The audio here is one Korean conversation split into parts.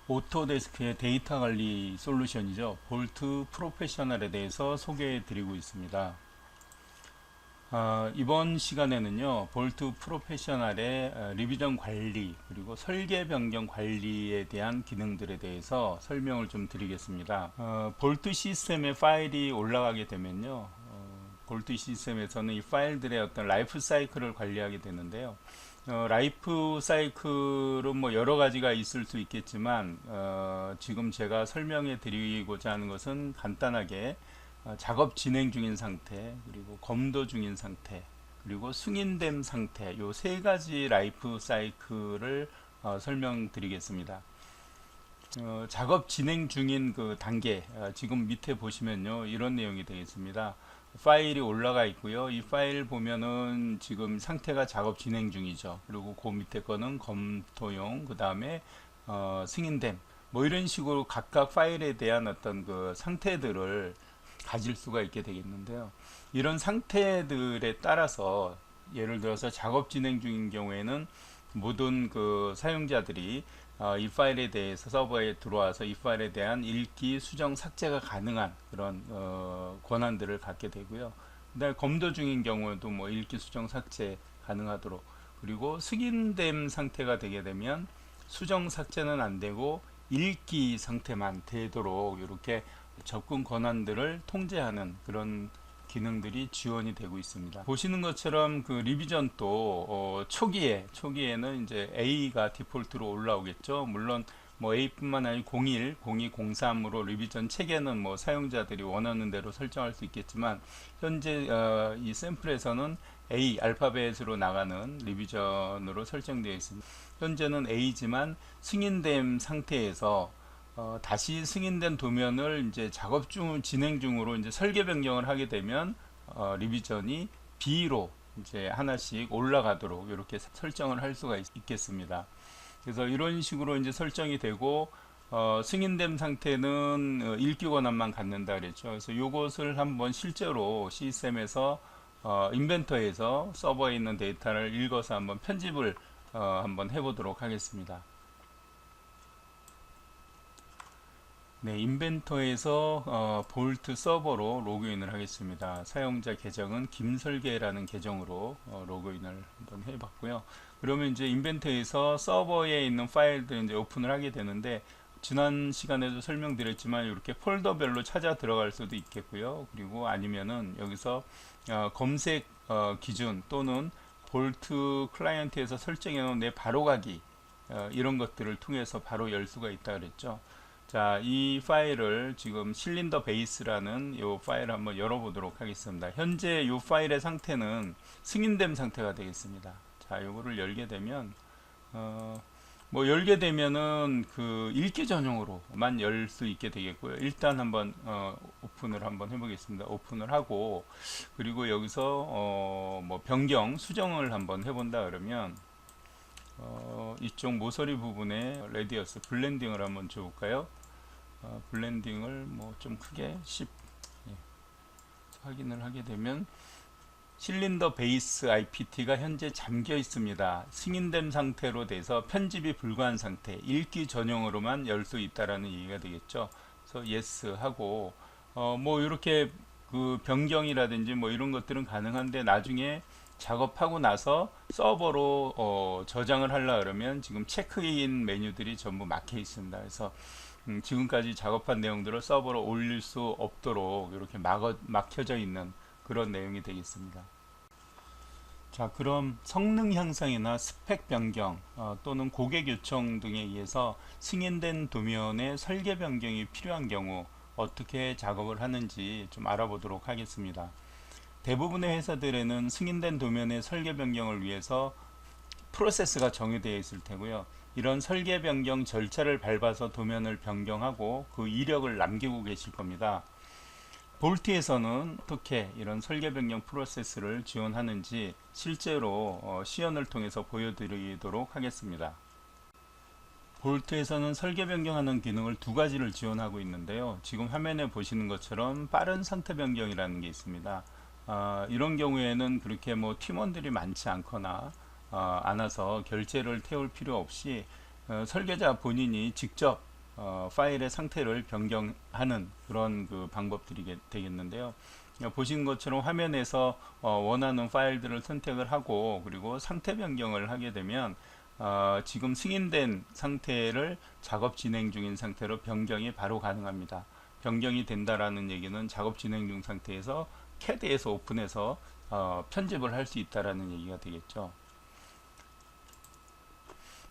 오토데스크의 데이터 관리 솔루션이죠. 볼트 프로페셔널에 대해서 소개해 드리고 있습니다. 이번 시간에는요, 볼트 프로페셔널의 리비전 관리 그리고 설계 변경 관리에 대한 기능들에 대해서 설명을 좀 드리겠습니다. 볼트 시스템에 파일이 올라가게 되면요, 볼트 시스템에서는 이 파일들의 어떤 라이프 사이클을 관리하게 되는데요. 라이프 사이클은 뭐 여러 가지가 있을 수 있겠지만 지금 제가 설명해 드리고자 하는 것은 간단하게 작업 진행 중인 상태, 그리고 검도 중인 상태, 그리고 승인됨 상태, 요 세 가지 라이프 사이클을 설명드리겠습니다. 작업 진행 중인 그 단계, 지금 밑에 보시면요, 이런 내용이 되겠습니다. 파일이 올라가 있고요. 이 파일 보면은 지금 상태가 작업 진행 중이죠. 그리고 그 밑에 거는 검토용, 그 다음에 승인됨, 뭐 이런 식으로 각각 파일에 대한 어떤 그 상태들을 가질 수가 있게 되겠는데요. 이런 상태들에 따라서 예를 들어서 작업 진행 중인 경우에는 모든 그 사용자들이 이 파일에 대해서 서버에 들어와서 이 파일에 대한 읽기, 수정, 삭제가 가능한 그런 권한들을 갖게 되고요. 그다음에 검도 중인 경우에도 뭐 읽기, 수정, 삭제 가능하도록, 그리고 승인됨 상태가 되게 되면 수정, 삭제는 안 되고 읽기 상태만 되도록 이렇게 접근 권한들을 통제하는 그런 기능들이 지원이 되고 있습니다. 보시는 것처럼 그 리비전도 초기에는 이제 A가 디폴트로 올라오겠죠. 물론 뭐 A뿐만 아니라 01, 02, 03으로 리비전 체계는 뭐 사용자들이 원하는 대로 설정할 수 있겠지만 현재 이 샘플에서는 A 알파벳으로 나가는 리비전으로 설정되어 있습니다. 현재는 A지만 승인된 상태에서 다시 승인된 도면을 이제 작업 중 진행 중으로 이제 설계 변경을 하게 되면 리비전이 B로 이제 하나씩 올라가도록 이렇게 설정을 할 수가 있겠습니다. 그래서 이런 식으로 이제 설정이 되고 승인된 상태는 읽기 권한만 갖는다 그랬죠. 그래서 이것을 한번 실제로 시스템에서 인벤터에서 서버에 있는 데이터를 읽어서 한번 편집을 한번 해보도록 하겠습니다. 네, 인벤터에서 볼트 서버로 로그인을 하겠습니다. 사용자 계정은 김설계라는 계정으로 로그인을 한번 해봤고요. 그러면 이제 인벤터에서 서버에 있는 파일들 이제 오픈을 하게 되는데, 지난 시간에도 설명드렸지만 이렇게 폴더별로 찾아 들어갈 수도 있겠고요. 그리고 아니면은 여기서 검색 기준 또는 볼트 클라이언트에서 설정해 놓은 내 바로가기 이런 것들을 통해서 바로 열 수가 있다 그랬죠. 자, 이 파일을 지금 실린더 베이스라는 이 파일을 한번 열어보도록 하겠습니다. 현재 이 파일의 상태는 승인된 상태가 되겠습니다. 자, 이거를 열게 되면 뭐 열게 되면은 그 읽기 전용으로만 열 수 있게 되겠고요. 일단 한번 오픈을 한번 해보겠습니다. 오픈을 하고, 그리고 여기서 뭐 변경 수정을 한번 해본다 그러면 이쪽 모서리 부분에 레디어스 블렌딩을 한번 줘볼까요? 블렌딩을 뭐 좀 크게 10 확인을 하게 되면 실린더 베이스 IPT가 현재 잠겨 있습니다. 승인된 상태로 돼서 편집이 불가한 상태, 읽기 전용으로만 열 수 있다라는 얘기가 되겠죠. 그래서 yes 하고 뭐 이렇게 그 변경이라든지 뭐 이런 것들은 가능한데, 나중에 작업하고 나서 서버로 저장을 하려 그러면 지금 체크인 메뉴들이 전부 막혀 있습니다. 그래서 지금까지 작업한 내용들을 서버로 올릴 수 없도록 이렇게 막혀져 있는 그런 내용이 되겠습니다. 자, 그럼 성능 향상이나 스펙 변경 또는 고객 요청 등에 의해서 승인된 도면의 설계 변경이 필요한 경우 어떻게 작업을 하는지 좀 알아보도록 하겠습니다. 대부분의 회사들에는 승인된 도면의 설계 변경을 위해서 프로세스가 정의되어 있을 테고요. 이런 설계 변경 절차를 밟아서 도면을 변경하고 그 이력을 남기고 계실 겁니다. 볼트에서는 어떻게 이런 설계 변경 프로세스를 지원하는지 실제로 시연을 통해서 보여드리도록 하겠습니다. 볼트에서는 설계 변경하는 기능을 두 가지를 지원하고 있는데요. 지금 화면에 보시는 것처럼 빠른 상태 변경이라는 게 있습니다. 이런 경우에는 그렇게 뭐 팀원들이 많지 않거나 않아서 결제를 태울 필요 없이 설계자 본인이 직접 파일의 상태를 변경하는 그런 그 방법들이 되겠는데요. 보신 것처럼 화면에서 원하는 파일들을 선택을 하고 그리고 상태 변경을 하게 되면 지금 승인된 상태를 작업 진행 중인 상태로 변경이 바로 가능합니다. 변경이 된다라는 얘기는 작업 진행 중 상태에서 CAD에서 오픈해서 편집을 할 수 있다라는 얘기가 되겠죠.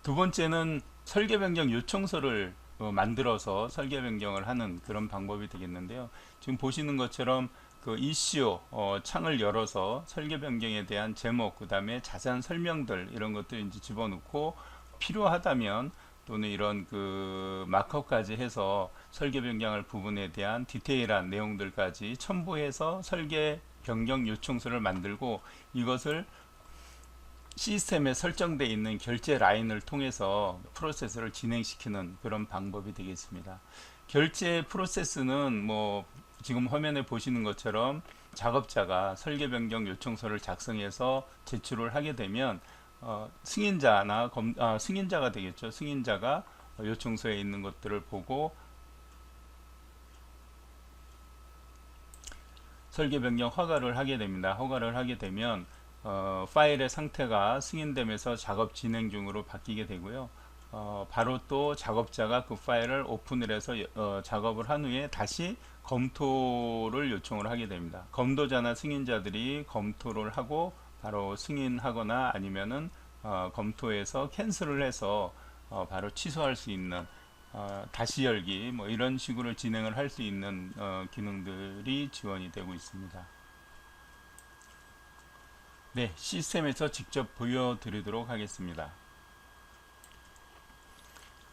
두 번째는 설계 변경 요청서를 만들어서 설계 변경을 하는 그런 방법이 되겠는데요. 지금 보시는 것처럼 그 이슈 창을 열어서 설계 변경에 대한 제목, 그 다음에 자세한 설명들 이런 것들 이제 집어넣고 필요하다면 또는 이런 그 마크업까지 해서 설계 변경할 부분에 대한 디테일한 내용들까지 첨부해서 설계 변경 요청서를 만들고 이것을 시스템에 설정되어 있는 결제 라인을 통해서 프로세스를 진행시키는 그런 방법이 되겠습니다. 결제 프로세스는 뭐 지금 화면에 보시는 것처럼 작업자가 설계 변경 요청서를 작성해서 제출을 하게 되면 승인자가 되겠죠. 승인자가 요청서에 있는 것들을 보고 설계 변경 허가를 하게 됩니다. 허가를 하게 되면 파일의 상태가 승인되면서 작업 진행 중으로 바뀌게 되고요. 바로 또 작업자가 그 파일을 오픈을 해서 작업을 한 후에 다시 검토를 요청을 하게 됩니다. 검도자나 승인자들이 검토를 하고 바로 승인하거나 아니면은 검토해서 캔슬을 해서 바로 취소할 수 있는 다시 열기 뭐 이런 식으로 진행을 할 수 있는 기능들이 지원이 되고 있습니다. 네, 시스템에서 직접 보여드리도록 하겠습니다.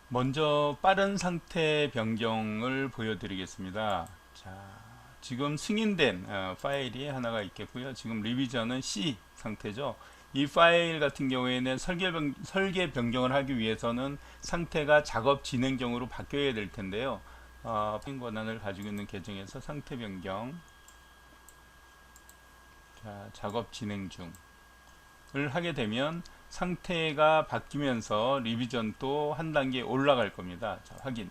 먼저 빠른 상태 변경을 보여드리겠습니다. 자, 지금 승인된 파일이 하나가 있겠고요. 지금 리비전은 C 상태죠. 이 파일 같은 경우에는 설계 변경을 하기 위해서는 상태가 작업 진행형으로 바뀌어야 될 텐데요. 권한을 가지고 있는 계정에서 상태 변경, 자, 작업 진행 중을 하게 되면 상태가 바뀌면서 리비전도 한 단계 올라갈 겁니다. 자, 확인.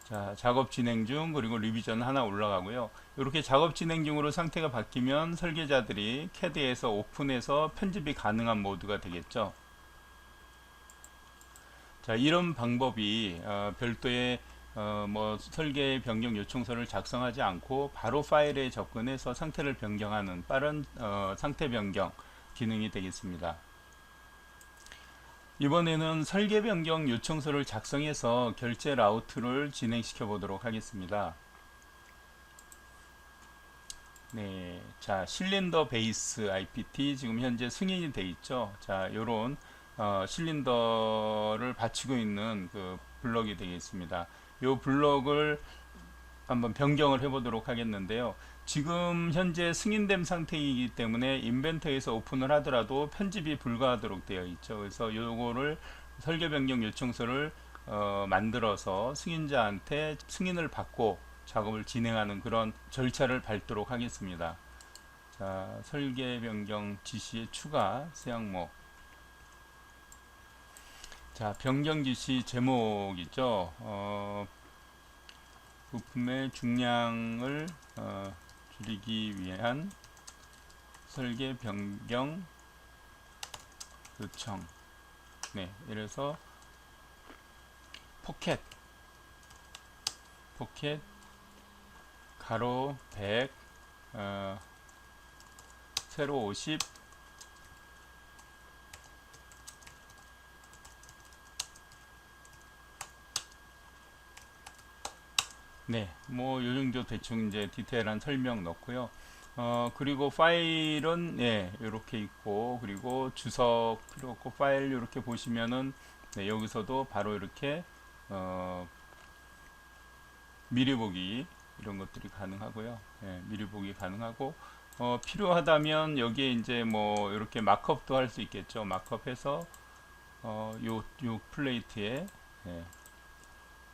자, 작업 진행 중 그리고 리비전 하나 올라가고요. 이렇게 작업 진행 중으로 상태가 바뀌면 설계자들이 CAD에서 오픈해서 편집이 가능한 모드가 되겠죠. 자, 이런 방법이 별도의 뭐 설계 변경 요청서를 작성하지 않고 바로 파일에 접근해서 상태를 변경하는 빠른 상태 변경 기능이 되겠습니다. 이번에는 설계 변경 요청서를 작성해서 결제 라우트를 진행시켜 보도록 하겠습니다. 네, 자, 실린더 베이스 IPT 지금 현재 승인이 돼 있죠. 자, 요런 실린더를 받치고 있는 그 블럭이 되겠습니다. 요 블럭을 한번 변경을 해 보도록 하겠는데요. 지금 현재 승인된 상태이기 때문에 인벤터에서 오픈을 하더라도 편집이 불가하도록 되어 있죠. 그래서 요거를 설계 변경 요청서를 만들어서 승인자한테 승인을 받고 작업을 진행하는 그런 절차를 밟도록 하겠습니다. 자, 설계 변경 지시의 추가 새 항목. 자, 변경 지시 제목이죠. 부품의 중량을 줄이기 위한 설계 변경 요청. 네, 이래서 포켓 가로 100 세로 50 네, 뭐 요정도 대충 이제 디테일한 설명 넣고요. 그리고 파일은 이렇게 있고 그리고 주석 필요 없고 파일 이렇게 보시면은 네, 여기서도 바로 이렇게 미리 보기 이런 것들이 가능하고요. 미리 보기 가능하고 필요하다면 여기에 이제 뭐 이렇게 마크업도 할 수 있겠죠. 마크업해서 요 플레이트에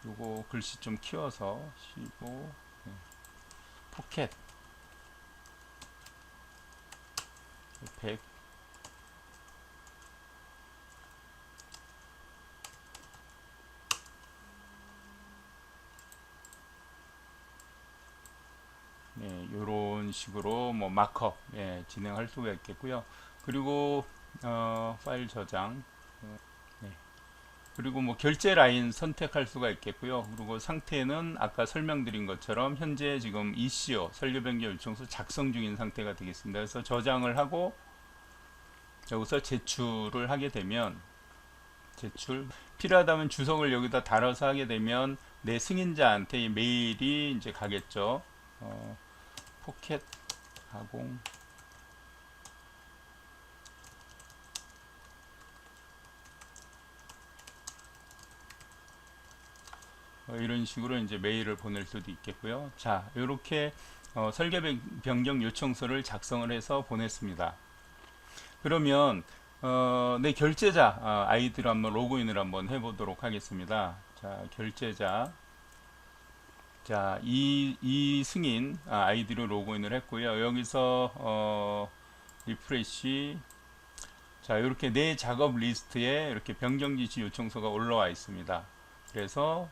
요거 글씨 좀 키워서 15 포켓 100 이런 식으로 뭐 마크업 진행할 수가 있겠고요. 그리고 파일 저장, 네. 그리고 뭐 결제 라인 선택할 수가 있겠고요. 그리고 상태는 아까 설명드린 것처럼 현재 지금 ECO 설계 변경 요청서 작성 중인 상태가 되겠습니다. 그래서 저장을 하고 여기서 제출을 하게 되면, 제출 필요하다면 주석을 여기다 달아서 하게 되면 내 승인자한테 이 메일이 이제 가겠죠. 포켓 가공 이런 식으로 이제 메일을 보낼 수도 있겠고요. 자, 이렇게 설계 변경 요청서를 작성을 해서 보냈습니다. 그러면 내 결제자 아이디로 한번 로그인을 한번 해보도록 하겠습니다. 자, 결제자, 자, 이 승인 아이디로 로그인을 했고요. 여기서 리프레시, 자, 이렇게 내 작업 리스트에 이렇게 변경 지시 요청서가 올라와 있습니다. 그래서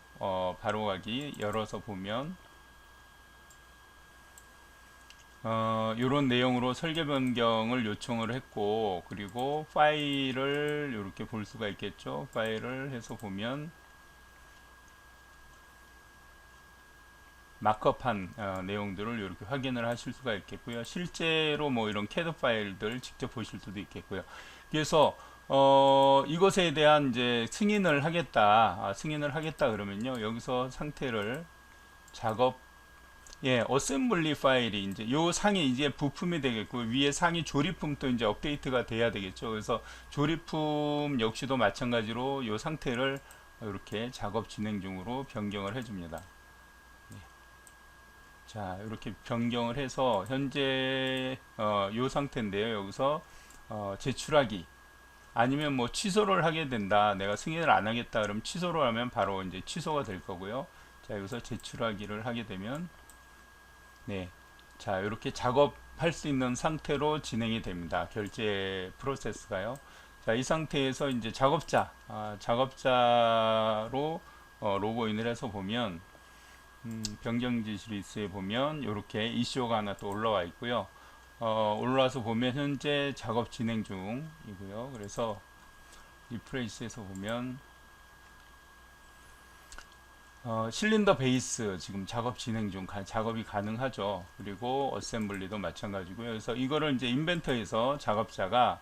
바로 가기 열어서 보면 이런 내용으로 설계 변경을 요청을 했고, 그리고 파일을 이렇게 볼 수가 있겠죠. 파일을 해서 보면 마크업한 내용들을 이렇게 확인을 하실 수가 있겠고요. 실제로 뭐 이런 캐드 파일들 직접 보실 수도 있겠고요. 그래서 이것에 대한 이제 승인을 하겠다, 승인을 하겠다 그러면요, 여기서 상태를 작업, 어셈블리 파일이 이제 요 상이 이제 부품이 되겠고, 위에 상이 조립품도 이제 업데이트가 돼야 되겠죠. 그래서 조립품 역시도 마찬가지로 요 상태를 이렇게 작업 진행 중으로 변경을 해줍니다. 자, 이렇게 변경을 해서 현재 요 상태인데요. 여기서 제출하기, 아니면 뭐 취소를 하게 된다, 내가 승인을 안 하겠다 그러면 취소를 하면 바로 이제 취소가 될 거고요. 자, 여기서 제출하기를 하게 되면, 네, 자, 이렇게 작업할 수 있는 상태로 진행이 됩니다. 결제 프로세스가요. 자, 이 상태에서 이제 작업자로 로그인을 해서 보면 변경 지시 리스트에 보면 이렇게 ECO가 하나 또 올라와 있고요. 올라와서 보면 현재 작업 진행 중이고요. 그래서 리프레시에서 보면 실린더 베이스 지금 작업 진행 중, 작업이 가능하죠. 그리고 어셈블리도 마찬가지고요. 그래서 이거를 이제 인벤터에서 작업자가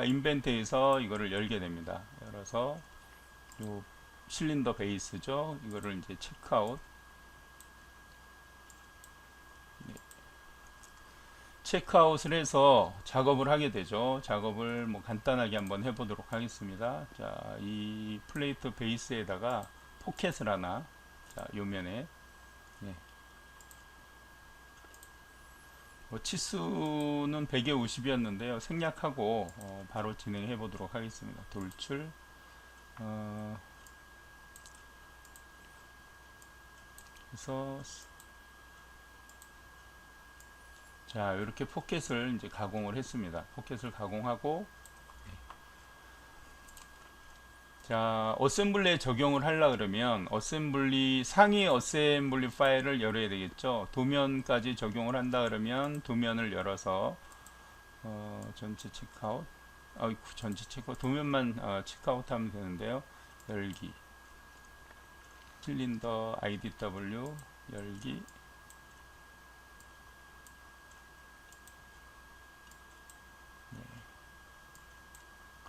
인벤터에서 이거를 열게 됩니다. 열어서 요 실린더 베이스죠. 이거를 이제 체크아웃, 체크아웃을 해서 작업을 하게 되죠. 작업을 뭐 간단하게 한번 해보도록 하겠습니다. 자, 이 플레이트 베이스에다가 포켓을 하나, 자, 요면에, 뭐 치수는 100에 50이었는데요. 생략하고 바로 진행해 보도록 하겠습니다. 돌출, 그래서 자, 이렇게 포켓을 이제 가공을 했습니다. 포켓을 가공하고, 자, 어셈블리에 적용을 하려 그러면 상위 어셈블리 파일을 열어야 되겠죠. 도면까지 적용을 한다 그러면 도면을 열어서 전체 체크아웃, 전체 체크아웃, 도면만 체크아웃 하면 되는데요. 열기, 실린더 IDW 열기,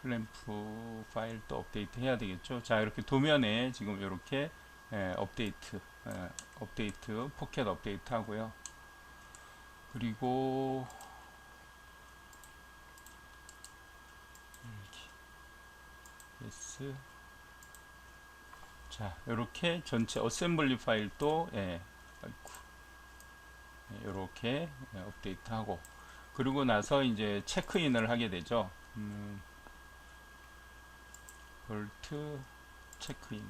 클램프 파일 또 업데이트 해야 되겠죠. 자, 이렇게 도면에 지금 이렇게 업데이트 포켓 업데이트 하고요. 그리고 yes. 자, 이렇게 전체 어셈블리 파일도 이렇게 업데이트 하고, 그리고 나서 이제 체크인을 하게 되죠. 볼트 체크인,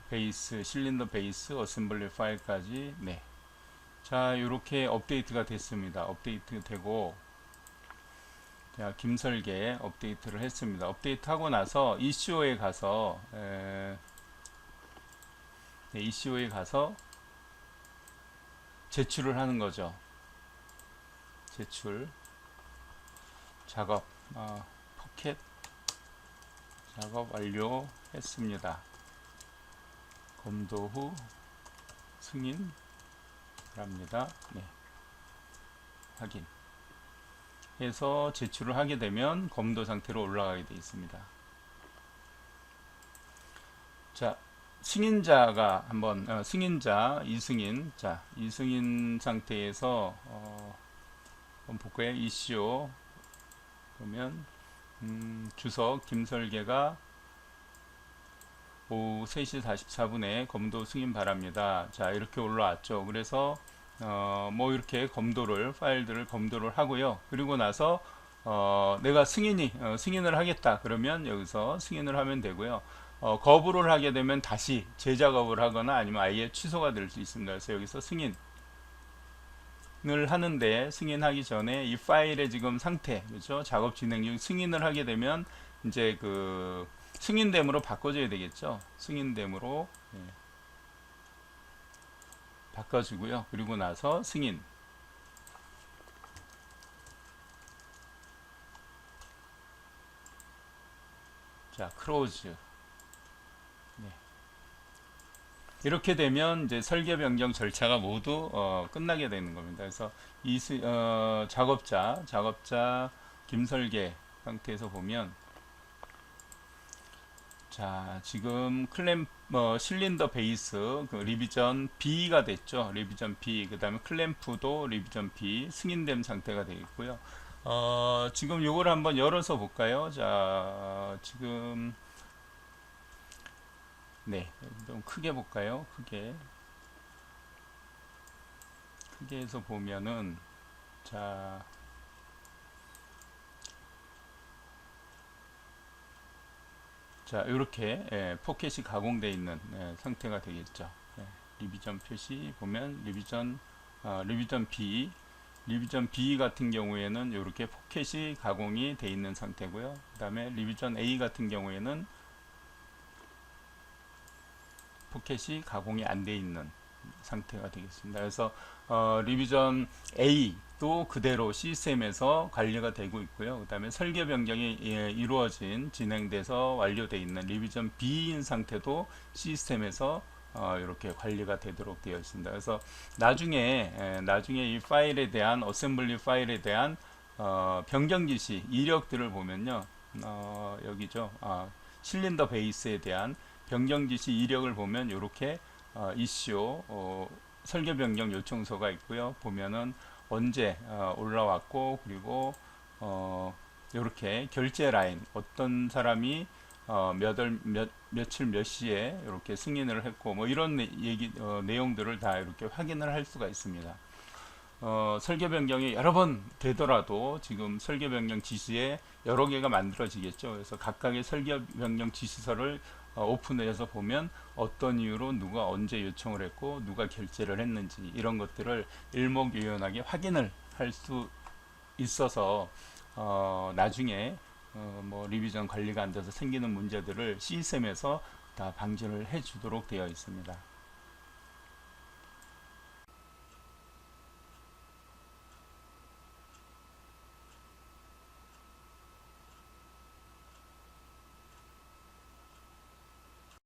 베이스, 실린더 베이스, 어셈블리 파일까지. 네. 자, 이렇게 업데이트가 됐습니다. 업데이트 되고, 자, 김설계 업데이트를 했습니다. 업데이트 하고 나서 ECO에 가서 ECO에 가서 제출을 하는 거죠. 제출 작업 포켓 작업 완료했습니다. 검도 후 승인 바랍니다. 네. 확인 해서 제출을 하게 되면 검도 상태로 올라가게 되어 있습니다. 자, 승인자가 한번 승인자 이승인, 자 이승인 상태에서 한번 볼까요? 이슈 보면 주석 김설계가 오후 3시 44분에 검도 승인 바랍니다. 자 이렇게 올라왔죠. 그래서 뭐 이렇게 파일들을 검도를 하고요. 그리고 나서 내가 승인을 하겠다 그러면 여기서 승인을 하면 되고요. 거부를 하게 되면 다시 재작업을 하거나 아니면 아예 취소가 될 수 있습니다. 그래서 여기서 승인을 하는데, 승인하기 전에 이 파일의 지금 상태, 그렇죠? 작업 진행 중 승인을 하게 되면 이제 그 승인됨으로 바꿔줘야 되겠죠. 승인됨으로 바꿔주고요. 그리고 나서 승인. 자, 크로즈. 이렇게 되면 이제 설계 변경 절차가 모두 끝나게 되는 겁니다. 그래서 작업자 김설계 상태에서 보면, 자 지금 실린더 베이스 리비전 B가 됐죠. 리비전 B, 그 다음에 클램프도 리비전 B 승인된 상태가 되어 있고요. 지금 이걸 한번 열어서 볼까요? 자 지금 네, 좀 크게 볼까요? 크게 해서 보면은, 자 이렇게 포켓이 가공되어 있는 상태가 되겠죠. 리비전 표시 보면 리비전 B 같은 경우에는 이렇게 포켓이 가공이 되어 있는 상태고요. 그 다음에 리비전 A 같은 경우에는 포켓이 가공이 안 되어 있는 상태가 되겠습니다. 그래서 리비전 A도 그대로 시스템에서 관리가 되고 있고요. 그 다음에 설계 변경이 진행돼서 완료되어 있는 리비전 B인 상태도 시스템에서 이렇게 관리가 되도록 되어 있습니다. 그래서 나중에 이 파일에 대한 어셈블리 파일에 대한 변경 지시 이력들을 보면요, 여기죠. 실린더 베이스에 대한 변경 지시 이력을 보면 이렇게 이슈 설계 변경 요청서가 있고요. 보면은 언제 올라왔고, 그리고 이렇게 결제 라인, 어떤 사람이 며칠 몇 시에 이렇게 승인을 했고, 뭐 이런 내용들을 다 이렇게 확인을 할 수가 있습니다. 설계 변경이 여러 번 되더라도 지금 설계 변경 지시에 여러 개가 만들어지겠죠. 그래서 각각의 설계 변경 지시서를 오픈해서 보면 어떤 이유로 누가 언제 요청을 했고 누가 결제를 했는지 이런 것들을 일목요연하게 확인을 할 수 있어서 나중에 뭐 리비전 관리가 안 돼서 생기는 문제들을 시스템에서 다 방지를 해 주도록 되어 있습니다.